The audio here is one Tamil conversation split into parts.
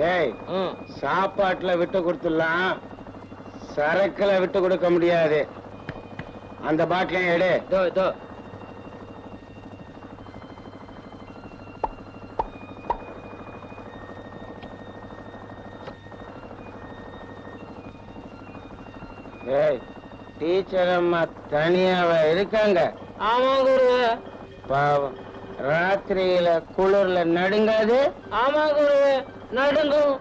டேய் சாப்பாட்டுல விட்டு கொடுத்துடலாம், சரக்குல விட்டு கொடுக்க முடியாது. அந்த பாட்டிலையும் எடு. டீச்சர் அம்மா தனியாவ இருக்காங்க? ஆமா குருவே. பாவம், ராத்திரியில குளிர்ல நடுங்காது? ஆமா குருவே, நடுங்கும்.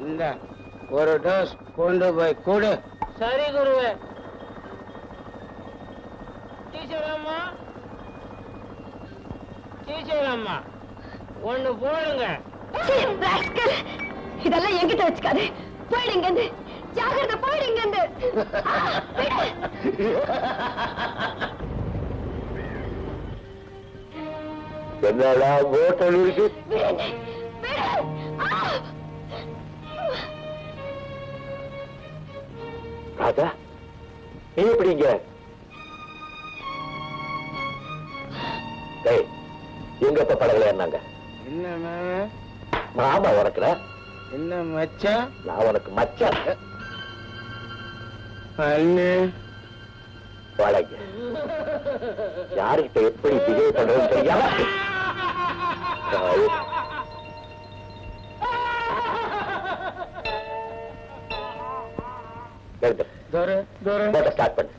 இந்த ஒரு டோஸ் கொண்டு போய் கொடு. சரி குருவே. டீச்சர் அம்மா, டீச்சர் அம்மா, ஒண்ணு போடுங்க. இதெல்லாம் என்கிட்ட வச்சுக்காது. போயிடுங்க, ஜாகிரதை, போயிடுங்க. என்னடா ஹோட்டல் இருக்கு? ராஜா, நீ எப்படிங்க? எங்க படகுல ஏறினாங்க? என்ன மாமா உனக்குற? என்ன மச்சான்? நான் உனக்கு மச்சான். அண்ணே வாடகை யாருக்கிட்ட எப்படி பிஹேவ் பண்றதுன்னு தெரியாம ஸ்டார்ட் பண்ணு.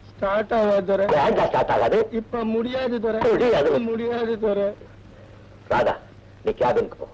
ஸ்டார்ட் ஆகாது. ஸ்டார்ட் ஆகாது. இப்ப முடியாது துரை, முடியாது துரை. ராதா, நீ கேபினுக்கு போ.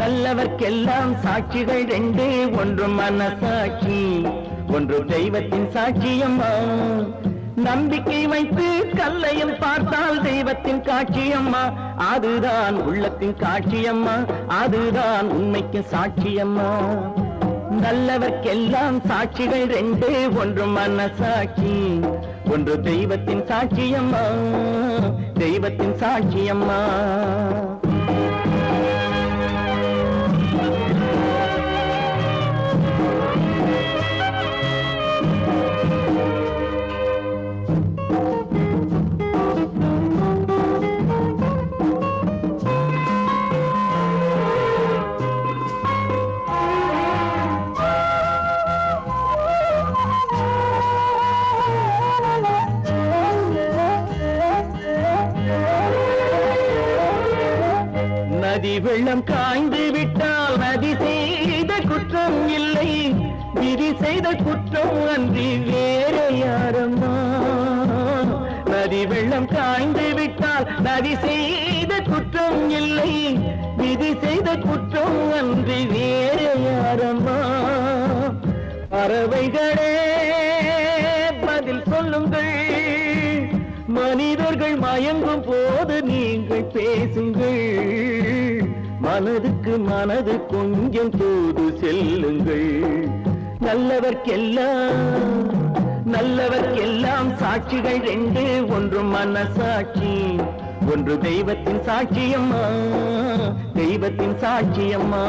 நல்லவர்க்கெல்லாம் சாட்சிகள் ரெண்டு, ஒன்று மனசாட்சி, ஒன்று தெய்வத்தின் சாட்சியம்மா. நம்பிக்கை வைத்து கல்லையும் பார்த்தால் தெய்வத்தின் காட்சியம்மா. அதுதான் உள்ளத்தின் காட்சியம்மா, அதுதான் உண்மைக்கு சாட்சியம்மா. நல்லவர்க்கெல்லாம் சாட்சிகள் ரெண்டு, ஒன்று மனசாட்சி, ஒன்று தெய்வத்தின் சாட்சியம்மா, தெய்வத்தின் சாட்சியம்மா. நதி வெள்ளம் காய்ந்து விட்டால் நதி செய்த குற்றம் இல்லை, விதி செய்த குற்றம் அன்றி வேறு யாரம்மா. நதி வெள்ளம் காய்ந்து விட்டால் நதி செய்த குற்றம் இல்லை, விதி செய்த குற்றம் அன்றி வேறு யாரம்மா. பறவைகளே பதில் சொல்லுங்கள், மனிதர்கள் மயங்கும் போது நீங்கள் பேசுங்கள். மனதுக்கு மனது கொஞ்சம் தூது செல்லுங்கள். நல்லவர்க்கெல்லாம் சாட்சிகள் ரெண்டு, ஒன்று மனசாட்சி, ஒன்று தெய்வத்தின் சாட்சியம்மா, தெய்வத்தின் சாட்சியம்மா.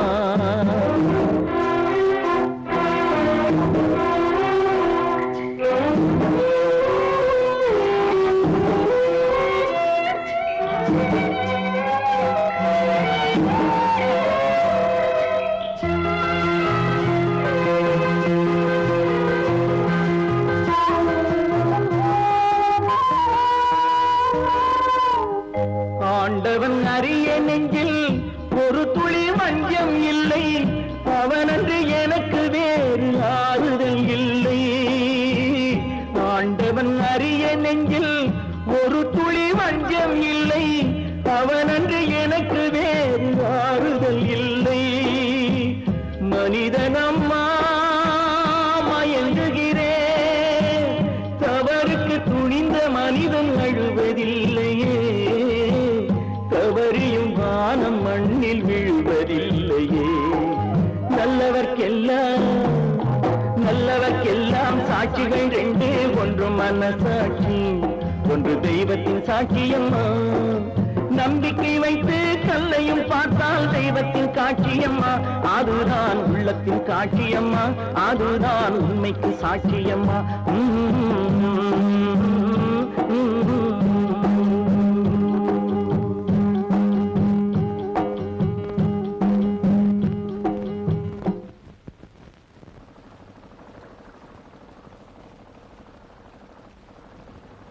ஆண்டவன் அறிய நெஞ்சில் ஒரு துளி வஞ்சம் இல்லை, அவனன்று எனக்கு வேறு ஆறுதல் இல்லை. ஆண்டவன் அறிய நெஞ்சில் ஒரு துளி வஞ்சம் இல்லை, அவனன்று எனக்கு வேறு ஆறுதல் இல்லை. மனிதனம்மா மயங்குகிறேன், தவறுக்கு துணிந்த மனிதன் அழுவதில்லையே, தவறியும் வானம் மண்ணில் விழுவதில்லையே. நல்லவர்க்கெல்லாம் சாட்சிகள் ரெண்டு, ஒன்று மனசாட்சி, ஒன்று தெய்வத்தின் சாட்சியம்மா. நம்பிக்கை வைத்து கல்லையும் பார்த்தால் தெய்வத்தின் காட்சியம்மா, அதுதான் உள்ளத்தின் காட்சியம்மா, அதுதான் உண்மைக்கு சாட்சியம்மா.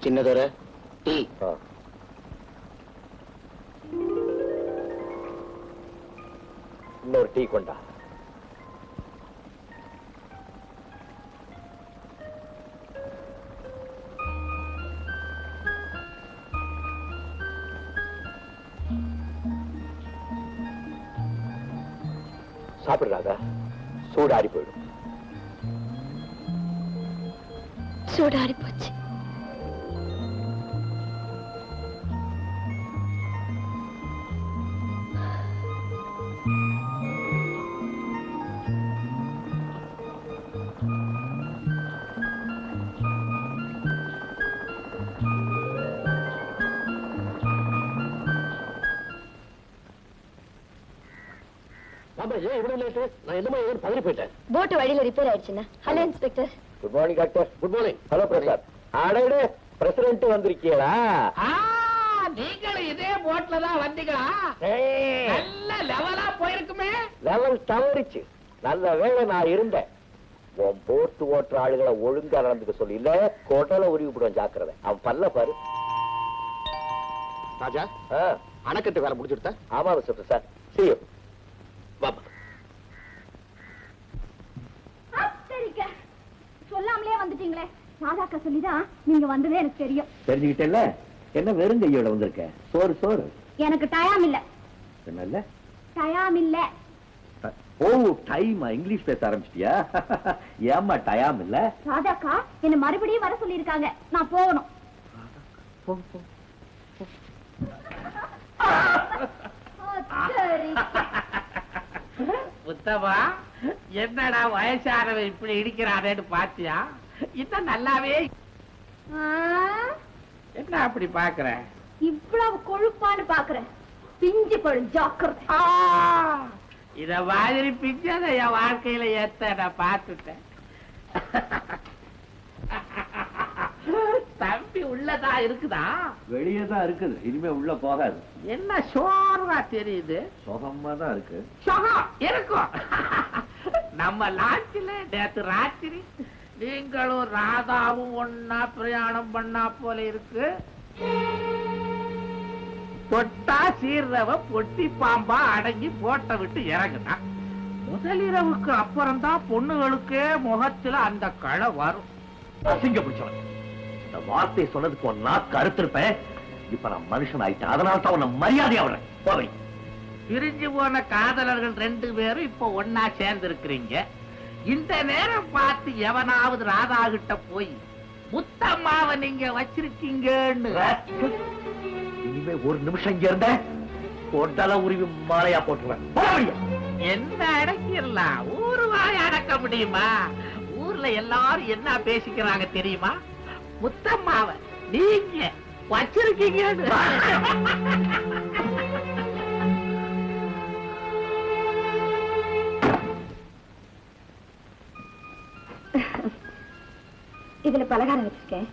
சின்னதொரை டீ. இன்னொரு டீ கொண்டா. சாப்பிடுறாங்க, சூடாரி போயிடும். சூடாரி போச்சு. போட் வழியில ரிப்பேர் ஆயிடுச்சுன்னா. Hello inspector. Good morning doctor. Good morning. Hello Prasad. அடடே, பிரசிடென்ட் வந்திருக்கீங்களா? நீங்களும் இதே போட்ல தான் வந்தீங்களா? நல்ல லெவலா போயிருக்குமே. லெவல் தவறிச்சு. நல்ல வேளை நான் இருந்தேன். உன் போட்டு ஓட்டுற ஆளுகளை ஒழுங்கா நடந்துக்க சொல்லி, இல்ல கோட்டால உருவி விடுவேன். ஜாக்கிரதை. அவன் பல்ல பாரு. ராஜா, அணைக்கட்டு வேலை முடிச்சுடுத்த? ஆமா மிஸ்டர் பிரசாத். See you. பாப்பா. சொல்லாமலே வந்துட்டீங்களே. ராதாக்கா சொல்லிதான் நீங்க வந்ததே எனக்கு தெரியும். தெரிஞ்சுக்கிட்டேல்ல, என்ன வெறும் கையோட வந்திருக்க? சோறு சோறு. எனக்கு டயம் இல்ல. என்னல்ல? டயம் இல்ல. ஓ, டைம். இங்கிலீஷ் பேச ஆரம்பிச்சிட்டியா? ஏமா டயம் இல்ல? ராதாக்கா என்ன மறுபடியும் வர சொல்லி இருக்காங்க. நான் போகணும். புத்தவா, என்னடா வயசானவன் இப்படி இடிக்கிறானேன்னு பாத்தியா? இன்னும் நல்லாவே. என்ன அப்படி பாக்குற? இவ்வளவு கொழுப்பான்னு பாக்குறேன். பிஞ்சு பழம் ஜாக்கிரதை. இத மாதிரி பிஞ்சத என் வாழ்க்கையில ஏத்த நான் பார்த்துட்டேன். தம்பி உள்ளதா இருக்குதா? வெளியே தான் இருக்குது. இனிமே உள்ள போகாது. என்ன சோர்வா தெரியுது? சுகமா தான் இருக்கு. சுகம் இருக்கும். நம்ம லாட்சில நேத்து ராத்திரி நீங்களும் ராதாவும் ஒன்னா பிரயாணம் பண்ணா போல இருக்கு. தொட்டா சீர்றவ பொட்டி பாம்பா அடங்கி போட்ட விட்டு இறங்குதான். முதலிரவுக்கு அப்புறம் தான் பொண்ணுகளுக்கே முகத்துல அந்த களை வரும். அசிங்க பிடிச்சவன். இந்த வார்த்தை சொன்னதுக்கு ஒரு நாக்கு அறுத்திருப்பேன். இப்ப நான் மனுஷன் ஆயிட்டேன். அதனால தான் உன்னை மரியாதையா விடுறேன். போவை. பிரிஞ்சு போன காதலர்கள் 2 பேரும் இப்ப ஒன்னா சேர்ந்து இருக்கிறீங்க. இந்த நேரம் பார்த்து எவனாவது ராதா கிட்ட போய் முத்தம்மாவை நீங்க வச்சிருக்கீங்கன்னு இனிமே ஒரு நிமிஷம் இங்க இருந்த கொட்டல உருவி மாலையா போட்டுருவேன். என்ன அடக்கிடலாம், ஊரு வாய் அடக்க முடியுமா? ஊர்ல எல்லாரும் என்ன பேசிக்கிறாங்க தெரியுமா? முத்தம்மாவ நீங்க வச்சிருக்கீங்க. இதுல பலகாரம் வச்சிருக்கேன்,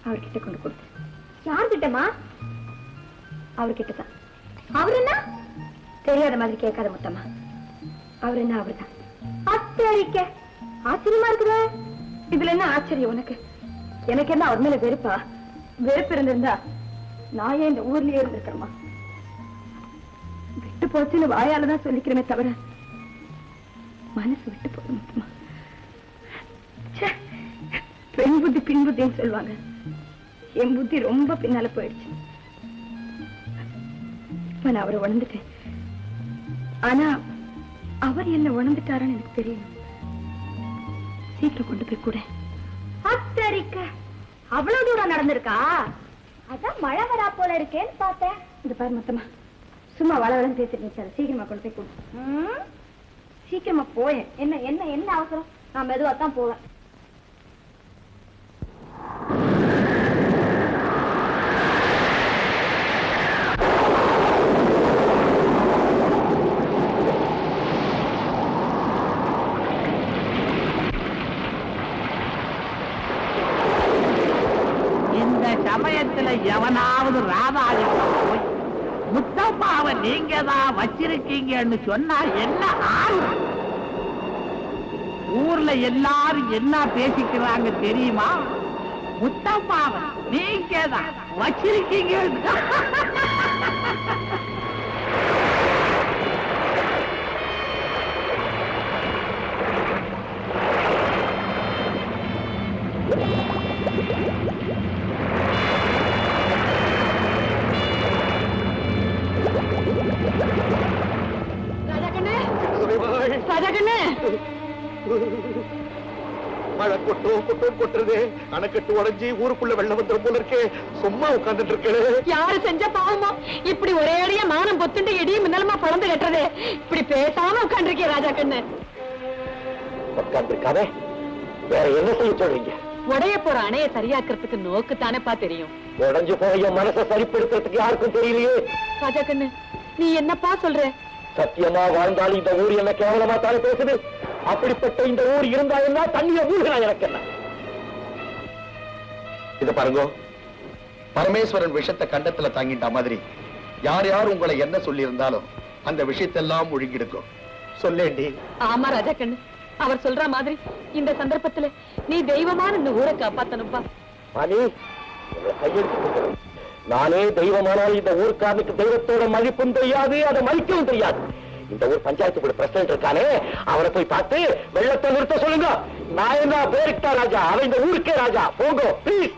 அவர்கிட்ட கொண்டு கொடுத்து. யார்கிட்டமா? அவர்கிட்டதான். அவர் என்ன தெரியாத மாதிரி கேட்காத முத்தம்மா. அவர் என்ன அவர்தான். அத்தரிக்க ஆச்சரியமா இருக்குதா? இதுல என்ன ஆச்சரியம் உனக்கு? எனக்கு என்ன அவர் மேல வெறுப்பா? வெறுப்பு இருந்திருந்தா நான் ஏன் இந்த ஊர்லயே இருந்திருக்கிறேமா? விட்டு போச்சுன்னு வாயாலதான் சொல்லிக்கிறேமே தவிர மனசு விட்டு போதும் முத்தம்மா. பெண் புத்தி பின் புத்தின்னு சொல்லுவாங்க. என் புத்தி ரொம்ப பின்னால போயிடுச்சு. நான் அவரை உணர்ந்துட்டேன். ஆனா அவர் என்ன உணர்ந்துட்டாரான்னு எனக்கு தெரியும். சீக்கிரம் கொண்டு போய் கூட. அத்தரிக்க அவ்வளவு தூரம் நடந்திருக்கா? அதான் மழை வரா போல இருக்கேன்னு பார்த்தேன். இந்த பாரு மொத்தமா சும்மா வளவளன்னு பேசிட்டு இருந்துச்சு. சீக்கிரமா கொண்டு போய் கொடு. சீக்கிரமா போயேன். என்ன என்ன என்ன அவசரம்? நான் மெதுவா தான் போவேன். சமயத்துல எவனாவது ராதாகிட்ட போய் முத்தம்மாவை நீங்க தான் வச்சிருக்கீங்கன்னு சொன்னா என்ன ஆகும்? ஊர்ல எல்லாரும் என்ன பேசிக்கிறாங்க தெரியுமா? முத்தம்மாவை நீங்க தான் வச்சிருக்கீங்க. மழை கொட்டுறது அணைக்கட்டு உடஞ்சி ஊருக்குள்ள வெள்ளம் வந்துடும் போல இருக்கே. சும்மா உட்கார்ந்துட்டு இருக்கு. யாரு செஞ்ச பாவமோ இப்படி ஒரே அடியா மானம் பொத்துண்டு இடியும் மின்னலமா பழந்து கட்டுறது? இப்படி பேசாம உட்காந்துருக்கே ராஜா கண்ணு. உட்காந்துருக்காவே வேற என்ன செய்ய சொல்றீங்க? உடைய போற அணைய சரியாக்குறதுக்கு நோக்கு தானேப்பா தெரியும். உடஞ்சு போய் என் மனசை சரிப்படுத்துறதுக்கு யாருக்கும் தெரியலையே. ராஜா கண்ணு நீ என்னப்பா சொல்ற? சத்தியமா வாழ்ந்தாலும் இந்த ஊர் என்ன கேவலமா தானே பேசுது. அப்படிப்பட்ட இந்த ஊர் இருந்தா என்ன, தண்ணிய ஊருகிறா எனக்கு என்ன? இத பாருங்க, பரமேஸ்வரன் விஷத்தை கண்டத்துல தாங்கிட்ட மாதிரி யார் யார் உங்களை என்ன சொல்லி இருந்தாலும் அந்த விஷயத்தெல்லாம் ஒழுங்கிடுக்கும். சொல்லேண்டி. ஆமா ராஜா கண்ணு, அவர் சொல்ற மாதிரி இந்த சந்தர்ப்பத்துல நீ தெய்வமான இந்த ஊரை காப்பாத்தணும்பா. மணி உங்களை கையெழுத்து. நானே தெய்வமானால் இந்த ஊருக்காரனுக்கு தெய்வத்தோட மதிப்பும் தெரியாது, அதை மதிக்கவும் தெரியாது. இந்த ஊர் பஞ்சாயத்து கூட பிரசிடன்ட் இருக்கானே, அவரை போய் பார்த்து வெள்ளத்தை நிறுத்த சொல்லுங்க. நான் என்ன பேருக்கா ராஜா, அவன் இந்த ஊருக்கே ராஜா. போங்க பிளீஸ்.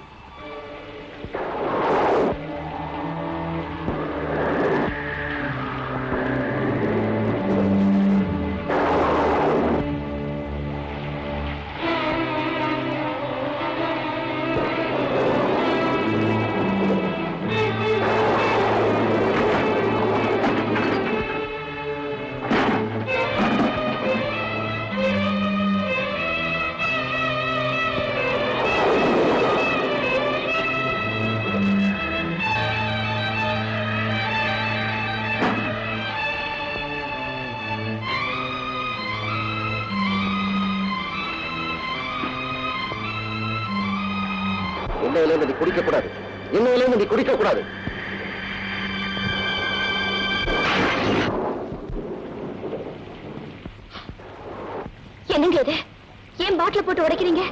இன்னையிலிருந்து நீ குடிக்க கூடாது. இன்னையிலிருந்து நீ குடிக்க கூடாது. என்னங்க இது? ஏன் பாட்டில போட்டு உடைக்கிறீங்க?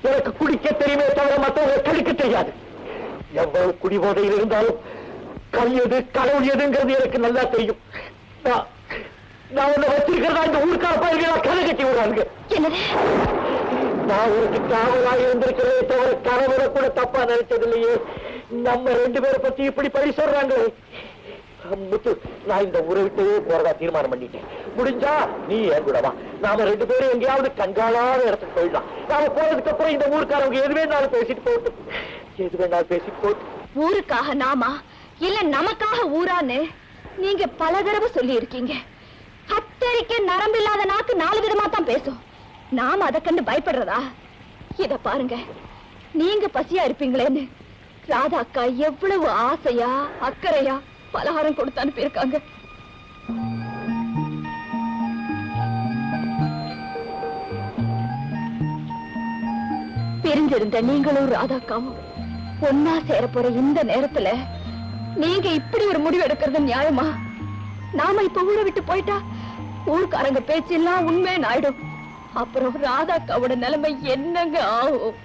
எனக்கு குடிக்க தெரியுமே தவிர மற்றவங்க கழிக்க தெரியாது. எவ்வளவு குடிபோதையில் இருந்தாலும் கல்யது கடவுள் எதுங்கிறது எனக்கு நல்லா தெரியும். நான் உன்னை வச்சிருக்கிறதா இந்த ஊருக்கார பயிர்களா கதை கட்டி விடுறாங்க. நான் உனக்கு காவலாக இருந்திருக்கிறதே தவிர கணவரை கூட தப்பா நினைச்சது இல்லையே. நம்ம ரெண்டு பேரை பத்தி இப்படி பழி சொல்றாங்களே. முத்து, நான் இந்த ஊரை விட்டு போறதா தீர்மானம் பண்ணிட்டேன். முடிஞ்சா நீ என் கூட வா. நாம ரெண்டு பேரும் எங்கேயாவது கண்காணாத இடத்துக்கு போயிடலாம். நாம போறதுக்கு அப்புறம் இந்த ஊருக்காரவங்க எது வேணாலும் பேசிட்டு போட்டு ஊருக்காக நாமா இல்ல நமக்காக ஊரான்னு நீங்க பல தடவை சொல்லி இருக்கீங்க. கத்தரிக்க நரம்பில்லாத நாக்கு 4 விதமா தான் பேசும். நாம அதை கண்டு பயப்படுறதா? இத பாருங்க, நீங்க பசியா இருப்பீங்களேன்னு ராதா அக்கா எவ்வளவு ஆசையா அக்கறையா பலகாரம் கொடுத்து அனுப்பியிருக்காங்க. பிரிஞ்சிருந்த நீங்களும் ராதாக்காவும் ஒன்னா சேர போற இந்த நேரத்துல நீங்க இப்படி ஒரு முடிவு எடுக்கிறது நியாயமா? நாம இப்ப ஊரை விட்டு போயிட்டா ஊருக்காரங்க பேச்செல்லாம் உண்மை ஆயிடும். அப்புறம் ராதாக்காவோட நிலைமை என்னங்க ஆகும்?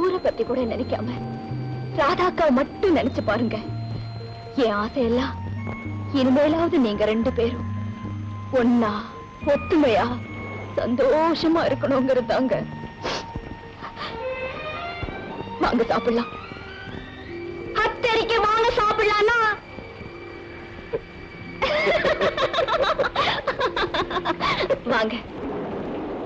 ஊரை பத்தி கூட நினைக்காம ராதாக்காவை மட்டும் நினைச்சு பாருங்க. என் ஆசையெல்லாம் இனிமேலாவது நீங்க 2 பேரும் ஒன்னா ஒத்துமையா சந்தோஷமா இருக்கணுங்கிறதாங்க. வாங்க சாப்பிடலாம். அத்தரிக்க வாங்க சாப்பிடலாம்னா வாங்க.